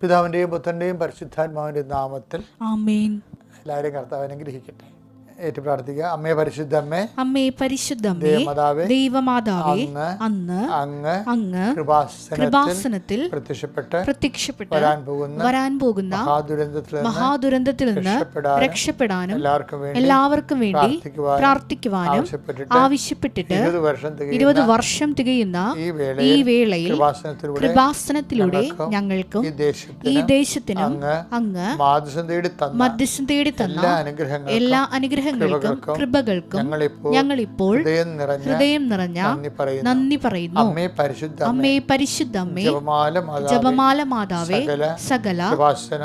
പിതാവിൻ്റെയും പുത്രൻ്റെയും പരിശുദ്ധാത്മാവിൻ്റെയും നാമത്തിൽ ആമേൻ. എല്ലാവരെയും കർത്താവ് അനുഗ്രഹിക്കട്ടെ. ഏറ്റു പ്രാർത്ഥിക്കുക. അമ്മേ പരിശുദ്ധമ്മേ, അമ്മേ പരിശുദ്ധമ്മേ, ദേവമാതാവേ, ദൈവമാതാവേ, അങ്ങ് അങ്ങ് കൃപാസനത്തിൽ പ്രത്യക്ഷപ്പെട്ട് വരാൻ പോകുന്ന മഹാദുരന്തത്തിൽ നിന്ന് രക്ഷപ്പെടാനും എല്ലാവർക്കും വേണ്ടി പ്രാർത്ഥിക്കുവാനും ആവശ്യപ്പെട്ടിട്ട് 20 വർഷം തികയുന്ന ഈ വേളയിൽ കൃപാസനത്തിലൂടെ ഞങ്ങൾക്കും ഈ ദേശത്തിനും അങ്ങ് മധ്യസ്ഥം തേടി തന്ന എല്ലാ അനുഗ്രഹങ്ങൾക്കും കൃപകൾക്കും ഞങ്ങളിപ്പോൾ ഹൃദയം നിറഞ്ഞ നന്ദി പറയുന്നു. അമ്മേ പരിശുദ്ധമ്മേ, ജപമാല മാതാവേ, സകല കൃപാസന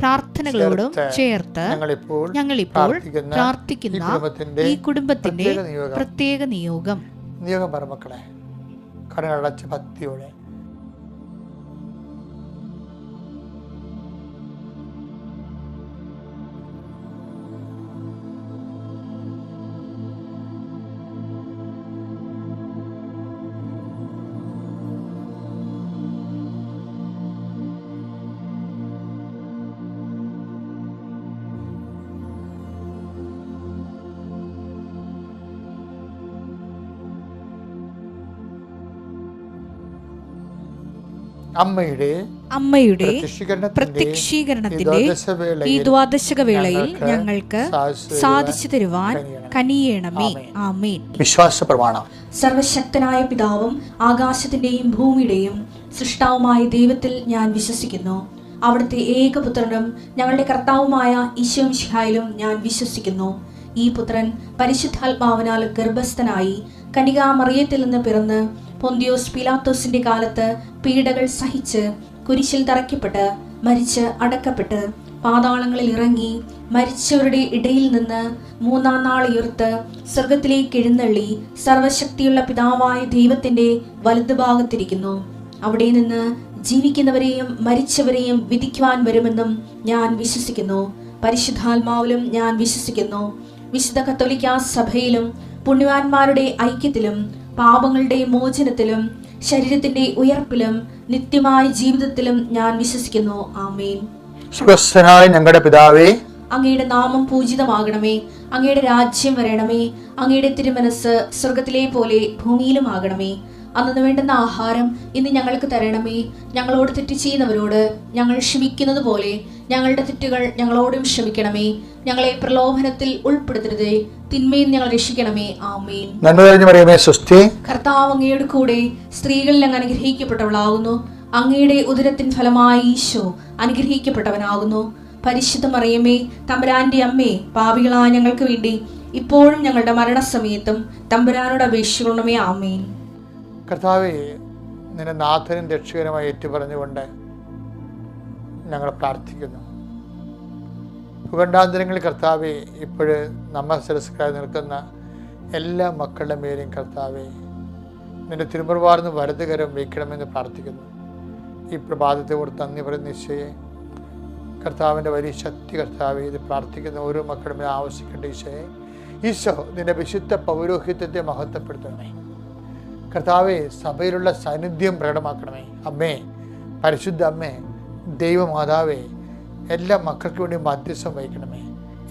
പ്രാർത്ഥനകളോടും ചേർത്ത് ഞങ്ങളിപ്പോൾ പ്രാർത്ഥിക്കുന്ന ഈ കുടുംബത്തിന്റെ പ്രത്യേക നിയോഗം മക്കളെ കണ്ണടച്ച ഭക്തിയോടെ അമ്മയുടെ പ്രത്യക്ഷീകരണത്തിന്റെ ഈ ദ്വാദശക വേളയിൽ ഞങ്ങൾക്ക് സാധിച്ചു തരുവാൻ കനിയേണമേ. ആമേൻ. വിശ്വാസ പ്രമാണം. സർവശക്തനായ പിതാവും ആകാശത്തിന്റെയും ഭൂമിയുടെയും സൃഷ്ടാവുമായ ദൈവത്തിൽ ഞാൻ വിശ്വസിക്കുന്നു. അവിടുത്തെ ഏകപുത്രനും ഞങ്ങളുടെ കർത്താവുമായ ഈശോ മിശിഹായിലും ഞാൻ വിശ്വസിക്കുന്നു. ഈ പുത്രൻ പരിശുദ്ധാത്മാവിനാൽ ഗർഭസ്ഥനായി കന്യകാമറിയത്തിൽ നിന്ന് പിറന്ന് പൊന്തിയോസ് പീലാത്തോസിന്റെ കാലത്ത് പീഡകൾ സഹിച്ച് കുരിശിൽ തറയ്ക്കപ്പെട്ട് മരിച്ച് അടക്കപ്പെട്ട് പാതാളങ്ങളിൽ ഇറങ്ങി മരിച്ചവരുടെ ഇടയിൽ നിന്ന് 3-ാം നാൾ ഉയർത്ത് സ്വർഗത്തിലേക്ക് എഴുന്നള്ളി സർവശക്തിയുള്ള പിതാവായ ദൈവത്തിന്റെ വലതുഭാഗത്തിരിക്കുന്നു. അവിടെ നിന്ന് ജീവിക്കുന്നവരെയും മരിച്ചവരെയും വിധിക്കുവാൻ വരുമെന്നും ഞാൻ വിശ്വസിക്കുന്നു. പരിശുദ്ധാത്മാവിലും ഞാൻ വിശ്വസിക്കുന്നു. വിശുദ്ധ കത്തോലിക്കാ സഭയിലും പുണ്യവാന്മാരുടെ ഐക്യത്തിലും പാപങ്ങളുടെ മോചനത്തിലും ശരീരത്തിന്റെ ഉയർപ്പിലും നിത്യമായ ജീവിതത്തിലും ഞാൻ വിശ്വസിക്കുന്നു. ആമേൻ. സ്വർഗ്ഗസ്ഥനായ ഞങ്ങളുടെ പിതാവേ, അങ്ങയുടെ നാമം പൂജിതമാകണമേ. അങ്ങയുടെ രാജ്യം വരണമേ. അങ്ങയുടെ തിരുമനസ് സ്വർഗത്തിലെ പോലെ ഭൂമിയിലും ആകണമേ. അന്നു വേണ്ടുന്ന ആഹാരം ഇന്ന് ഞങ്ങൾക്ക് തരണമേ. ഞങ്ങളോട് തെറ്റ് ചെയ്യുന്നവരോട് ഞങ്ങൾ ക്ഷമിക്കുന്നത് പോലെ ഞങ്ങളുടെ തെറ്റുകൾ ഞങ്ങളോടും ക്ഷമിക്കണമേ. ഞങ്ങളെ പ്രലോഭനത്തിൽ ഉൾപ്പെടുത്തരുതേ, തിന്മയിൽ ഞങ്ങൾ രക്ഷിക്കണമേ. ആമേൻ. കർത്താവ് അങ്ങയുടെ കൂടെ സ്ത്രീകളിൽ അങ്ങ് അനുഗ്രഹിക്കപ്പെട്ടവളാകുന്നു. അങ്ങയുടെ ഉദരത്തിൻ ഫലമായി ഈശോ അനുഗ്രഹിക്കപ്പെട്ടവനാകുന്നു. പരിശുദ്ധ മറിയമേ, തമ്പുരാന്റെ അമ്മേ, പാപികളായ ഞങ്ങൾക്ക് വേണ്ടി ഇപ്പോഴും ഞങ്ങളുടെ മരണസമയത്തും തമ്പുരാനോട് അപേക്ഷിക്കണമേ. ആമേൻ. കർത്താവേ, നിന്റെ നാഥനും രക്ഷകനുമായി ഏറ്റുപറഞ്ഞുകൊണ്ട് ഞങ്ങൾ പ്രാർത്ഥിക്കുന്നു. ഭൂഖണ്ഡാന്തരങ്ങളിൽ കർത്താവെ, ഇപ്പോഴ് നമ്മെ ശിരസ്കരായി നിൽക്കുന്ന എല്ലാ മക്കളുടെ മേലും കർത്താവെ നിന്റെ തിരുമുറുവാർന്ന് വലതുകരം വയ്ക്കണമെന്ന് പ്രാർത്ഥിക്കുന്നു. ഈ പ്രഭാതത്തെ ഓർത്ത് നന്ദി പറയുന്ന ഈശോയെ, കർത്താവിൻ്റെ വലിയ ശക്തി കർത്താവെ, ഇത് പ്രാർത്ഥിക്കുന്ന ഓരോ മക്കളുടെ മേൽ ആവശ്യിക്കേണ്ട ഈശോയെ. ഈശോ നിന്റെ വിശുദ്ധ പൗരോഹിത്യത്തെ മഹത്വപ്പെടുത്തണമേ. കർത്താവെ, സഭയിലുള്ള സാന്നിധ്യം പ്രകടമാക്കണമേ. അമ്മേ, പരിശുദ്ധ അമ്മേ, ദൈവമാതാവേ, എല്ലാ മക്കൾക്ക് വേണ്ടി മധ്യസ്ഥം വഹിക്കണമേ.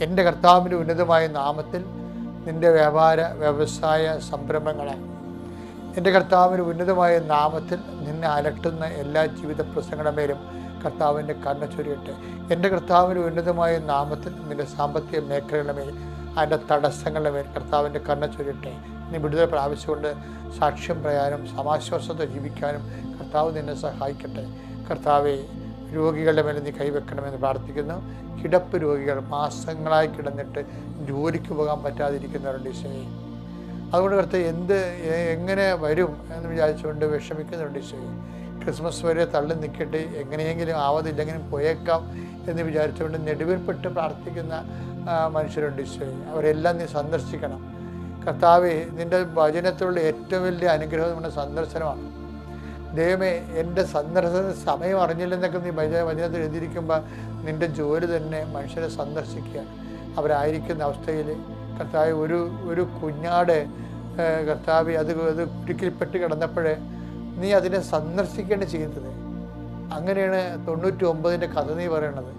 എൻ്റെ കർത്താവിൻ്റെ ഉന്നതമായ നാമത്തിൽ നിൻ്റെ വ്യാപാര വ്യവസായ സംരംഭങ്ങളെ, എൻ്റെ കർത്താവിൻ്റെ ഉന്നതമായ നാമത്തിൽ നിന്നെ അലട്ടുന്ന എല്ലാ ജീവിത പ്രശ്നങ്ങളുടെ മേലും കർത്താവിൻ്റെ കണ്ണ് ചൊരിയട്ടെ. എൻ്റെ കർത്താവിൻ്റെ ഉന്നതമായ നാമത്തിൽ നിൻ്റെ സാമ്പത്തിക മേഖലകളുടെ മേൽ, അതിൻ്റെ തടസ്സങ്ങളുടെ മേൽ കർത്താവിൻ്റെ കണ്ണ് ചൊരിയട്ടെ. നീ വിടുതൽ പ്രാപിച്ചുകൊണ്ട് സാക്ഷ്യം പറയാനും സമാശ്വാസത്തെ ജീവിക്കാനും കർത്താവ് നിന്നെ സഹായിക്കട്ടെ. കർത്താവെ, രോഗികളുടെ മേലെ നീ കൈവെക്കണമെന്ന് പ്രാർത്ഥിക്കുന്നു. കിടപ്പ് രോഗികൾ മാസങ്ങളായി കിടന്നിട്ട് ജോലിക്ക് പോകാൻ പറ്റാതിരിക്കുന്നവരുണ്ട് ഈശോയെ. അതുകൊണ്ട് കർത്താവ് എങ്ങനെ വരും എന്ന് വിചാരിച്ചുകൊണ്ട് വിഷമിക്കുന്നുണ്ട് ഈശോയെ. ക്രിസ്മസ് വരെ തള്ളി നിൽക്കട്ടെ, എങ്ങനെയെങ്കിലും ആവതില്ലെങ്കിലും പോയേക്കാം എന്ന് വിചാരിച്ചുകൊണ്ട് നെടുവേർപ്പെട്ട് പ്രാർത്ഥിക്കുന്ന മനുഷ്യരുണ്ട് ഈശോയെ. അവരെല്ലാം നീ സന്ദർശിക്കണം. കർത്താവെ, നിൻ്റെ വചനത്തിലുള്ള ഏറ്റവും വലിയ അനുഗ്രഹം നമ്മുടെ സന്ദർശനമാണ്. ദൈവമേ, എൻ്റെ സന്ദർശന സമയം അറിഞ്ഞില്ലെന്നൊക്കെ നീ വചനത്തിൽ എഴുതിയിരിക്കുമ്പോൾ നിൻ്റെ ജോലി തന്നെ മനുഷ്യരെ സന്ദർശിക്കുക. അവരായിരിക്കുന്ന അവസ്ഥയിൽ കർത്താവ് ഒരു കുഞ്ഞാട് കർത്താവ് അത് കുരുക്കിൽപ്പെട്ട് കിടന്നപ്പോഴേ നീ അതിനെ സന്ദർശിക്കേണ്ടി ചെയ്യുന്നത്. അങ്ങനെയാണ് 99 കഥ നീ പറയണത്.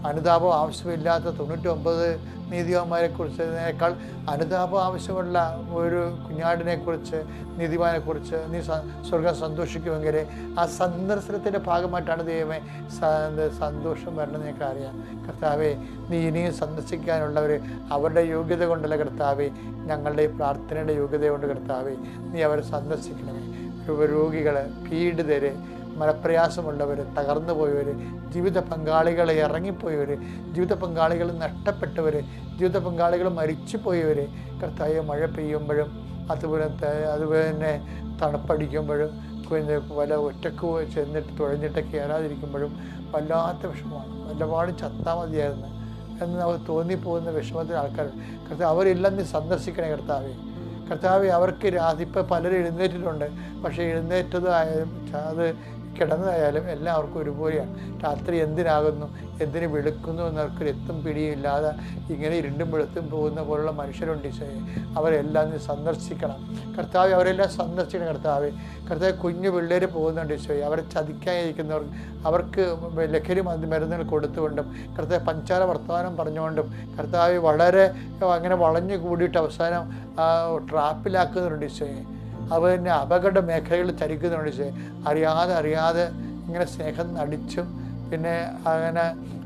അനുതാപം ആവശ്യമില്ലാത്ത 99 നീതിമാന്മാരെ കുറിച്ചതിനേക്കാൾ അനുതാപം ആവശ്യമുള്ള ഒരു കുഞ്ഞാടിനെക്കുറിച്ച്, നീതിമാനെക്കുറിച്ച് നീ സ്വർഗം സന്തോഷിക്കുമെങ്കിൽ ആ സന്ദർശനത്തിൻ്റെ ഭാഗമായിട്ടാണ് ദൈവമേ സന്തോഷം വരണമെന്ന് ഞങ്ങൾക്ക് അറിയാം. കർത്താവേ, നീ ഇനിയും സന്ദർശിക്കാനുള്ളവർ അവരുടെ യോഗ്യത കൊണ്ടല്ല കർത്താവേ, ഞങ്ങളുടെ പ്രാർത്ഥനയുടെ യോഗ്യത കൊണ്ട് കർത്താവേ നീ അവരെ സന്ദർശിക്കണമേ. രോഗികൾ, പീഡിതർ, മനപ്രയാസമുള്ളവർ, തകർന്നു പോയവർ, ജീവിത പങ്കാളികളെ ഇറങ്ങിപ്പോയവർ, ജീവിത പങ്കാളികൾ നഷ്ടപ്പെട്ടവർ, ജീവിത പങ്കാളികൾ മരിച്ചു പോയവർ, കർത്താവ് മഴ പെയ്യുമ്പോഴും അതുപോലെ തന്നെ തണുപ്പടിക്കുമ്പോഴും വല്ല ഒറ്റക്ക് ചെന്നിട്ട് തുഴഞ്ഞിട്ടൊക്കെ കയറാതിരിക്കുമ്പോഴും വല്ലാത്ത വിഷമമാണ്. വല്ലപാടും ചത്താൽ മതിയായിരുന്നു എന്ന് നമുക്ക് തോന്നിപ്പോകുന്ന വിഷമത്തിൽ ആൾക്കാരുണ്ട്. കർത്താവ് അവരെല്ലാം നീ സന്ദർശിക്കണേ കർത്താവേ. കർത്താവെ, അവർക്ക് ഇപ്പം പലരും എഴുന്നേറ്റിട്ടുണ്ട്. പക്ഷേ എഴുന്നേറ്റതായാലും അത് കിടന്നതായാലും എല്ലാവർക്കും ഒരുപോലെയാണ്. രാത്രി എന്തിനാകുന്നു, എന്തിന് വെളുക്കുന്നു എന്നവർക്കൊരു എത്തും പിടിയില്ലാതെ ഇങ്ങനെ ഇരുണ്ടും വെളുത്തും പോകുന്ന പോലുള്ള മനുഷ്യരുണ്ട് ഈശോയെ. അവരെല്ലാം നീ സന്ദർശിക്കണം കർത്താവെ. അവരെല്ലാം സന്ദർശിക്കണം കർത്താവെ. കർത്താവ്, കുഞ്ഞു പിള്ളേർ പോകുന്നുണ്ട് ഈശോയെ. അവരെ ചതിക്കാതിരിക്കുന്നവർ, അവർക്ക് ലഹരി മരുന്നുകൾ കൊടുത്തുകൊണ്ടും കർത്താവ് പഞ്ചാര വർത്തമാനം പറഞ്ഞുകൊണ്ടും കർത്താവ് വളരെ അങ്ങനെ വളഞ്ഞു കൂടിയിട്ട് അവസാനം ട്രാപ്പിലാക്കുന്നുണ്ട് ഈശോയെ. അവർ തന്നെ അപകട മേഖലകൾ ചരിക്കുന്നുണ്ട് ഈശോയെ. അറിയാതെ ഇങ്ങനെ സ്നേഹം നടിച്ചും പിന്നെ അങ്ങനെ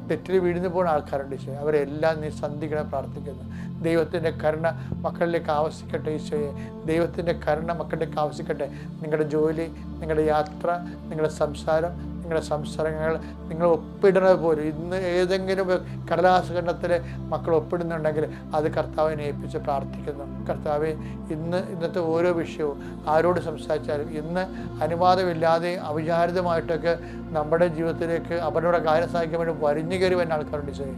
തെറ്റിൽ വീഴുന്നു പോകുന്ന ആൾക്കാരുണ്ട് ഈശോയെ. അവരെല്ലാം നീ സന്ധിക്കണം പ്രാർത്ഥിക്കുന്നു. ദൈവത്തിൻ്റെ കരുണ മക്കളിലേക്ക് ആവശ്യിക്കട്ടെ ഈശോയെ. ദൈവത്തിൻ്റെ കരുണ മക്കളിലേക്ക് ആവശ്യിക്കട്ടെ. നിങ്ങളുടെ ജോലി, നിങ്ങളുടെ യാത്ര, നിങ്ങളുടെ സംസാരം, നിങ്ങളുടെ സംസാരങ്ങൾ നിങ്ങൾ ഒപ്പിടുന്നത് പോലും ഇന്ന് ഏതെങ്കിലും കടലാസ് ഖണ്ഡത്തിൽ മക്കൾ ഒപ്പിടുന്നുണ്ടെങ്കിൽ അത് കർത്താവിനെ ഏൽപ്പിച്ച് പ്രാർത്ഥിക്കുന്നു. കർത്താവെ, ഇന്നത്തെ ഓരോ വിഷയവും ആരോട് സംസാരിച്ചാലും ഇന്ന് അനുവാദമില്ലാതെ അവിചാരിതമായിട്ടൊക്കെ നമ്മുടെ ജീവിതത്തിലേക്ക് അവരുടെ കാര്യം സാധിക്കാൻ വേണ്ടി വരിഞ്ഞു കയറി വരുന്ന ആൾക്കാരുണ്ട് ഈശോയെ.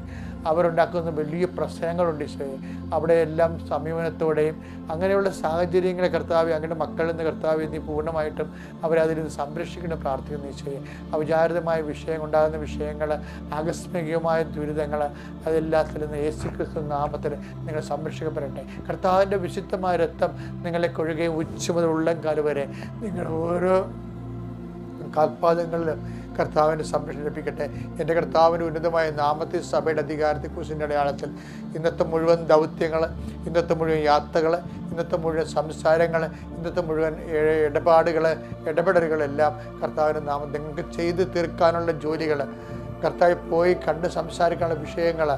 അവരുണ്ടാക്കുന്ന വലിയ പ്രശ്നങ്ങളുണ്ട് ഈശോയെ. അവിടെയെല്ലാം സമീപനത്തോടെയും അങ്ങനെയുള്ള സാഹചര്യങ്ങളെ കർത്താവെ അങ്ങയുടെ മക്കളിൽ നിന്ന് കർത്താവെ നീ പൂർണ്ണമായിട്ടും അവരതിൽ നിന്ന് സംരക്ഷിക്കണം പ്രാർത്ഥിക്കുന്നു ഈശോയെ. അവിചാരിതമായ വിഷയം ഉണ്ടാകുന്ന വിഷയങ്ങൾ, ആകസ്മികമായ ദുരിതങ്ങൾ, അതെല്ലാത്തിൽ നിന്ന് യേശുക്രിസ്തു നാമത്തിൽ നിങ്ങൾ സംരക്ഷിക്കപ്പെടട്ടെ. കർത്താവിൻ്റെ വിശുദ്ധമായ രക്തം നിങ്ങളെ കൊഴുകയും ഉച്ച മുതൽ ഉള്ളംകാല് വരെ നിങ്ങൾ ഓരോ കാൽപാദങ്ങളിലും കർത്താവിൻ്റെ സംരക്ഷണം ലഭിക്കട്ടെ. എൻ്റെ കർത്താവിൻ്റെ ഉന്നതമായ നാമത്തിൽ സഭയുടെ അധികാരത്തെക്കുറിച്ചിൻ്റെ അടയാളത്തിൽ ഇന്നത്തെ മുഴുവൻ ദൗത്യങ്ങൾ, ഇന്നത്തെ മുഴുവൻ യാത്രകൾ, ഇന്നത്തെ മുഴുവൻ സംസാരങ്ങൾ, ഇന്നത്തെ മുഴുവൻ ഇടപെടലുകളെല്ലാം കർത്താവിൻ്റെ നാമം നിങ്ങൾക്ക് ചെയ്ത് തീർക്കാനുള്ള ജോലികൾ, കർത്താവ് പോയി കണ്ട് സംസാരിക്കാനുള്ള വിഷയങ്ങൾ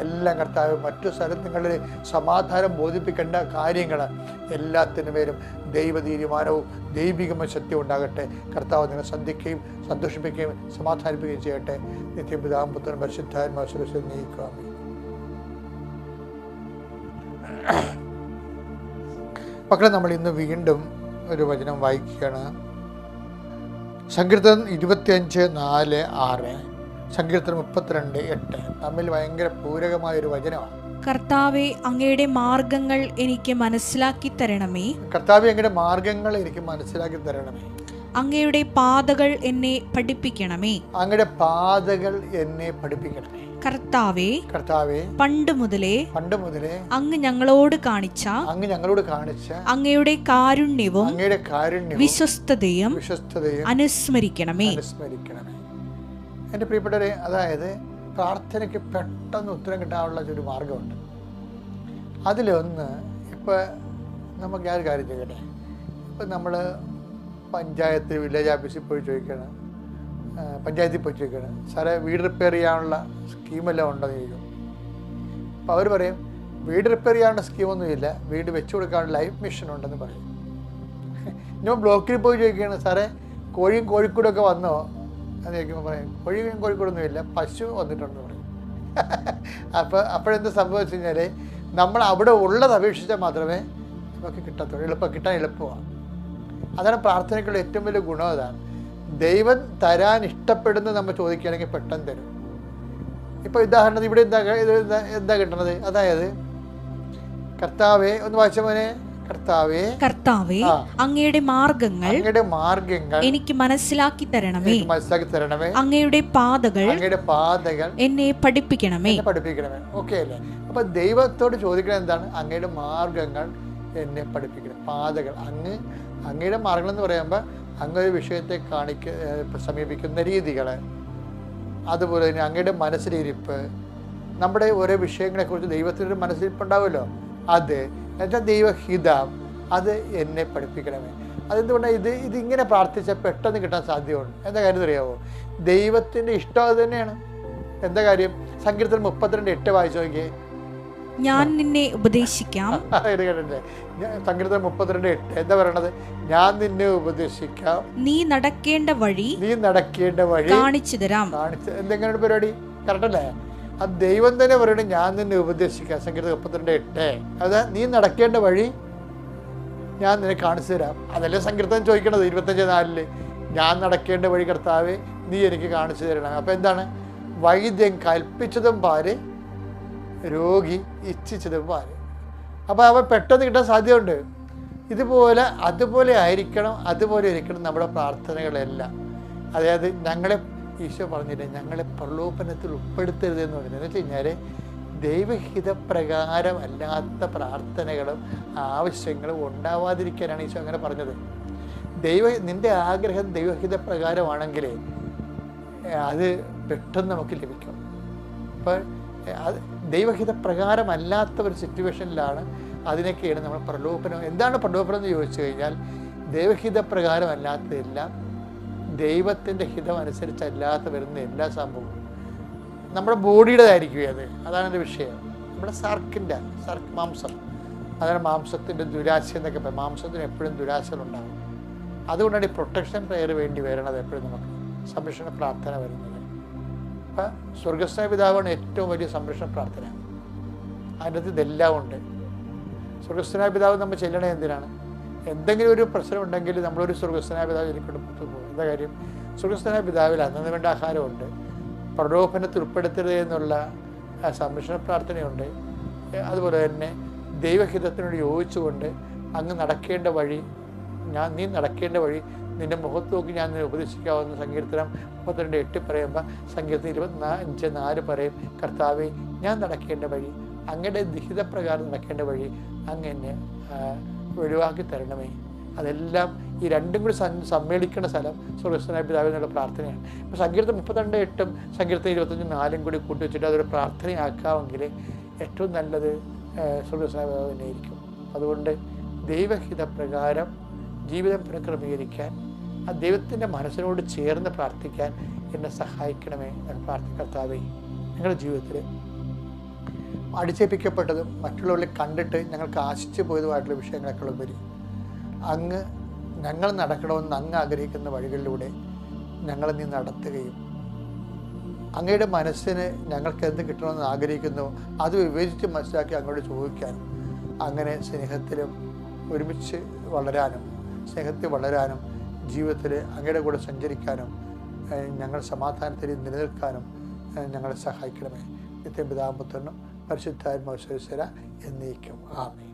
എല്ലാം കർത്താവ് മറ്റു സ്ഥലങ്ങളിൽ സമാധാനം ബോധിപ്പിക്കേണ്ട കാര്യങ്ങൾ എല്ലാത്തിനു പേരും ദൈവ തീരുമാനവും ദൈവികമായ ശക്തി ഉണ്ടാകട്ടെ. കർത്താവ് നിങ്ങൾ സന്ധിക്കുകയും സന്തോഷിപ്പിക്കുകയും സമാധാനിപ്പിക്കുകയും ചെയ്യട്ടെ. നിത്യപിതാവും പുത്രനും പരിശുദ്ധാത്മാവിൽ നീക്കുക. മക്കളെ, നമ്മൾ ഇന്ന് വീണ്ടും ഒരു വചനം വായിക്കുകയാണ്. സങ്കീർത്തനം 25:4-6, സങ്കീർത്തനം 32:8 തമ്മിൽ ഭയങ്കര പൂരകമായൊരു വചനമാണ്. കർത്താവേ, അങ്ങയുടെ മാർഗങ്ങൾ എനിക്ക് മനസ്സിലാക്കി തരണമേ. കർത്താവേ, അങ്ങയുടെ മാർഗങ്ങൾ എനിക്ക് മനസ്സിലാക്കി തരണമേ. അങ്ങയുടെ പാതകൾ എന്നെ പഠിപ്പിക്കണമേ. അങ്ങയുടെ പാതകൾ എന്നെ പഠിപ്പിക്കണമേ. കർത്താവേ, പണ്ട് മുതലേ അങ്ങ് ഞങ്ങളോട് കാണിച്ച അങ്ങയുടെ കാരുണ്യവും വിശ്വസ്തതയും അനുസ്മരിക്കണമേ. എൻ്റെ പ്രിയപ്പെട്ടവരെ, അതായത് പ്രാർത്ഥനയ്ക്ക് പെട്ടെന്ന് ഉത്തരം കിട്ടാനുള്ള ഒരു മാർഗമുണ്ട്. അതിലൊന്ന്, ഇപ്പോൾ നമുക്ക് ആ ഒരു കാര്യം ചെയ്യട്ടെ. ഇപ്പം നമ്മൾ പഞ്ചായത്ത് വില്ലേജ് ഓഫീസിൽ പോയി ചോദിക്കണം, പഞ്ചായത്തിൽ പോയി ചോദിക്കണം, സാറേ വീട് റിപ്പയർ ചെയ്യാനുള്ള സ്കീമെല്ലാം ഉണ്ടെന്ന് ചോദിക്കും. അപ്പോൾ അവർ പറയും വീട് റിപ്പയർ ചെയ്യാനുള്ള സ്കീമൊന്നുമില്ല, വീട് വെച്ചു കൊടുക്കാനുള്ള ലൈഫ് മിഷൻ ഉണ്ടെന്ന് പറയും. ഞാൻ ബ്ലോക്കിൽ പോയി ചോദിക്കുകയാണ്, സാറേ കോഴിയും കോഴിക്കോടൊക്കെ വന്നോ എന്ന് ചോദിക്കുമ്പോൾ പറയും കോഴിയും കോഴിക്കോടൊന്നും ഇല്ല, പശു വന്നിട്ടുണ്ടെന്ന് പറയും. അപ്പോഴെന്ത് സംഭവിച്ചു കഴിഞ്ഞാൽ നമ്മൾ അവിടെ ഉള്ളത് അപേക്ഷിച്ചാൽ മാത്രമേ നമുക്ക് കിട്ടത്തുള്ളൂ. കിട്ടാൻ എളുപ്പമാണ്. അതാണ് പ്രാർത്ഥനയ്ക്കുള്ള ഏറ്റവും വലിയ ഗുണം. അതാണ് ദൈവം തരാൻ ഇഷ്ടപ്പെടുന്നത് നമ്മൾ ചോദിക്കുകയാണെങ്കിൽ പെട്ടെന്ന് തരും. ഇപ്പോൾ ഉദാഹരണത്തിന് ഇവിടെ എന്താ കിട്ടണത്? അതായത് കർത്താവേ, ഒന്ന് വായിച്ച മോനെ, കർത്താവേ അങ്ങയുടെ മാർഗങ്ങൾ എനിക്ക് മനസ്സിലാക്കി തരണമേ. അങ്ങയുടെ പാതകൾ എന്നെ പഠിപ്പിക്കണമേ. ഓക്കെ അല്ലേ? അപ്പൊ ദൈവത്തോട് ചോദിക്കണം എന്താണ്? അങ്ങയുടെ മാർഗങ്ങൾ എന്നെ പഠിപ്പിക്കണം. പാതകൾ, അങ്ങയുടെ മാർഗങ്ങൾ എന്ന് പറയുമ്പോൾ അങ്ങൊരു വിഷയത്തെ സമീപിക്കുന്ന രീതികൾ, അതുപോലെ തന്നെ അങ്ങയുടെ മനസ്സിലിരിപ്പ്, നമ്മുടെ ഓരോ വിഷയങ്ങളെക്കുറിച്ച് ദൈവത്തിനൊരു മനസ്സിലിരിപ്പുണ്ടാവുമല്ലോ, അത് എന്നുവെച്ചാൽ ദൈവഹിതം, അത് എന്നെ പഠിപ്പിക്കണമേ. അതെന്തുകൊണ്ടാണ് ഇതിങ്ങനെ പ്രാർത്ഥിച്ചാൽ പെട്ടെന്ന് കിട്ടാൻ സാധ്യതയുണ്ട്. എന്താ കാര്യം അറിയാമോ? ദൈവത്തിൻ്റെ ഇഷ്ടം അത് തന്നെയാണ്. എന്താ കാര്യം? സങ്കീർത്തനം 32:8 വായിച്ചു നോക്കിയേ. ഞാൻ നിന്നെ ഉപദേശിക്കാം. കേട്ടില്ലേ? സങ്കീർത്തനം 32:8 എന്താ പറയണത്? ഞാൻ നിന്നെ ഉപദേശിക്കാം, നീ നടക്കേണ്ട വഴി കാണിച്ചു തരാം. എന്തെങ്ങനെയാണ് പരിപാടി? കറക്റ്റല്ലേ? ആ ദൈവം തന്നെ പറയണേ, ഞാൻ നിന്നെ ഉപദേശിക്കാം. സങ്കീർത്തനം 32:8. അത് നീ നടക്കേണ്ട വഴി ഞാൻ നിന്നെ കാണിച്ചു തരാം. അതല്ലേ സങ്കീർത്തനം ചോദിക്കണത് 25:4. ഞാൻ നടക്കേണ്ട വഴി കർത്താവേ നീ എനിക്ക് കാണിച്ചു തരണം. അപ്പം എന്താണ്? വൈദ്യം കൽപ്പിച്ചതും പാര്, രോഗി ഇച്ഛിച്ചതും പാര്. അപ്പോൾ അവൻ പെട്ടെന്ന് കിട്ടാൻ സാധ്യതയുണ്ട്. അതുപോലെ ആയിരിക്കണം, അതുപോലെ ഇരിക്കണം നമ്മുടെ പ്രാർത്ഥനകളെല്ലാം. അതായത് ഞങ്ങളെ ഈശോ പറഞ്ഞില്ലേ, ഞങ്ങളെ പ്രലോഭനത്തിൽ ഉൾപ്പെടുത്തരുതെന്ന് പറഞ്ഞത്. എന്ന് വെച്ച് കഴിഞ്ഞാൽ ദൈവഹിതപ്രകാരം അല്ലാത്ത പ്രാർത്ഥനകളും ആവശ്യങ്ങളും ഉണ്ടാവാതിരിക്കാനാണ് ഈശോ അങ്ങനെ പറഞ്ഞത്. നിൻ്റെ ആഗ്രഹം ദൈവഹിതപ്രകാരമാണെങ്കിൽ അത് പെട്ടെന്ന് നമുക്ക് ലഭിക്കും. അപ്പോൾ അത് ദൈവഹിതപ്രകാരമല്ലാത്ത ഒരു സിറ്റുവേഷനിലാണ് അതിനൊക്കെയാണ് നമ്മൾ പ്രലോഭനം. എന്താണ് പ്രലോഭനം എന്ന് ചോദിച്ചു കഴിഞ്ഞാൽ, ദൈവഹിതപ്രകാരമല്ലാത്തതെല്ലാം ദൈവത്തിൻ്റെ ഹിതം അനുസരിച്ചല്ലാത്ത വരുന്ന എല്ലാ സംഭവവും നമ്മുടെ ബോഡിയുടേതായിരിക്കും. അതാണ് എൻ്റെ വിഷയം. നമ്മുടെ മാംസം, അതാണ് മാംസത്തിൻ്റെ ദുരാശ എന്നൊക്കെ പറയും. മാംസത്തിന് എപ്പോഴും ദുരാശകളുണ്ടാകും. അതുകൊണ്ടാണ് ഈ പ്രൊട്ടക്ഷൻ പ്രെയർ വേണ്ടി വരണത്, എപ്പോഴും നമുക്ക് സംരക്ഷണ പ്രാർത്ഥന വരുന്നത്. അപ്പം സ്വർഗസ്ഥനായ പിതാവാണ് ഏറ്റവും വലിയ സംരക്ഷണ പ്രാർത്ഥന. അതിനകത്ത് ഇതെല്ലാം ഉണ്ട്. സ്വർഗസ്ഥനായ പിതാവ് നമ്മൾ ചെല്ലണേ എന്തിനാണ്? എന്തെങ്കിലും ഒരു പ്രശ്നം ഉണ്ടെങ്കിൽ നമ്മളൊരു സ്വർഗസ്ഥനായ പിതാവ് എനിക്കൊണ്ട് പുറത്തു പോകും. എന്താ കാര്യം? സ്വർഗസ്ഥനായ പിതാവിൽ അന്നു വേണ്ട ആഹാരമുണ്ട്, പ്രലോഭനത്തിൽ ഉൾപ്പെടുത്തരുത് എന്നുള്ള സംരക്ഷണ പ്രാർത്ഥനയുണ്ട്. അതുപോലെ തന്നെ ദൈവഹിതത്തിനോട് യോജിച്ചുകൊണ്ട് അങ്ങ് നടക്കേണ്ട വഴി, നീ നടക്കേണ്ട വഴി നിൻ്റെ മുഖത്ത് നോക്കി ഞാൻ നിന്നെ ഉപദേശിക്കാവുന്ന സങ്കീർത്തനം 32:8 പറയുമ്പോൾ സങ്കീർത്തനം 25:4 പറയും, കർത്താവേ ഞാൻ നടക്കേണ്ട വഴി, അങ്ങയുടെ ഹിതപ്രകാരം നടക്കേണ്ട വഴി അങ്ങ് എന്നെ ഒഴിവാക്കി തരണമേ. അതെല്ലാം ഈ രണ്ടും കൂടി സമ്മേളിക്കുന്ന സ്ഥലം സ്വർഗസ്ഥനായ പിതാവ് എന്നുള്ള പ്രാർത്ഥനയാണ്. ഇപ്പോൾ സങ്കീർത്തനം 32:8 സങ്കീർത്തനം 25:4 കൂടി കൂട്ടി വെച്ചിട്ട് അതൊരു പ്രാർത്ഥനയാക്കാമെങ്കിൽ ഏറ്റവും നല്ലത് സ്വർഗസ്ഥനായ പിതാവ് തന്നെയായിരിക്കും. അതുകൊണ്ട് ദൈവഹിതപ്രകാരം ജീവിതം പുനഃക്രമീകരിക്കാൻ, ആ ദൈവത്തിൻ്റെ മനസ്സിനോട് ചേർന്ന് പ്രാർത്ഥിക്കാൻ എന്നെ സഹായിക്കണമേ എന്ന് പ്രാർത്ഥിക്കർത്താവേ. ഞങ്ങളുടെ ജീവിതത്തിൽ അടിച്ചേൽപ്പിക്കപ്പെട്ടതും മറ്റുള്ളവരെ കണ്ടിട്ട് ഞങ്ങൾക്ക് ആശിച്ചു പോയതുമായിട്ടുള്ള വിഷയങ്ങളൊക്കെ ഉപരി അങ്ങ് ഞങ്ങൾ നടക്കണമെന്ന് അങ്ങ് ആഗ്രഹിക്കുന്ന വഴികളിലൂടെ ഞങ്ങളെ നീ നടത്തുകയും അങ്ങയുടെ മനസ്സിന് ഞങ്ങൾക്ക് എന്ത് കിട്ടണമെന്ന് ആഗ്രഹിക്കുന്നു അത് വിവേചിച്ച് മനസ്സിലാക്കി അങ്ങോട്ട് ചോദിക്കാനും, അങ്ങനെ സ്നേഹത്തിലും ഒരുമിച്ച് വളരാനും, സ്നേഹത്തിൽ വളരാനും, ജീവിതത്തിൽ അങ്ങയുടെ കൂടെ സഞ്ചരിക്കാനും, ഞങ്ങൾ സമാധാനത്തിൽ നിലനിൽക്കാനും ഞങ്ങളെ സഹായിക്കണമേ. നിത്യം പിതാവും പുത്രനും പരിശുദ്ധാത്മാവും എന്നേക്കും. ആമേൻ.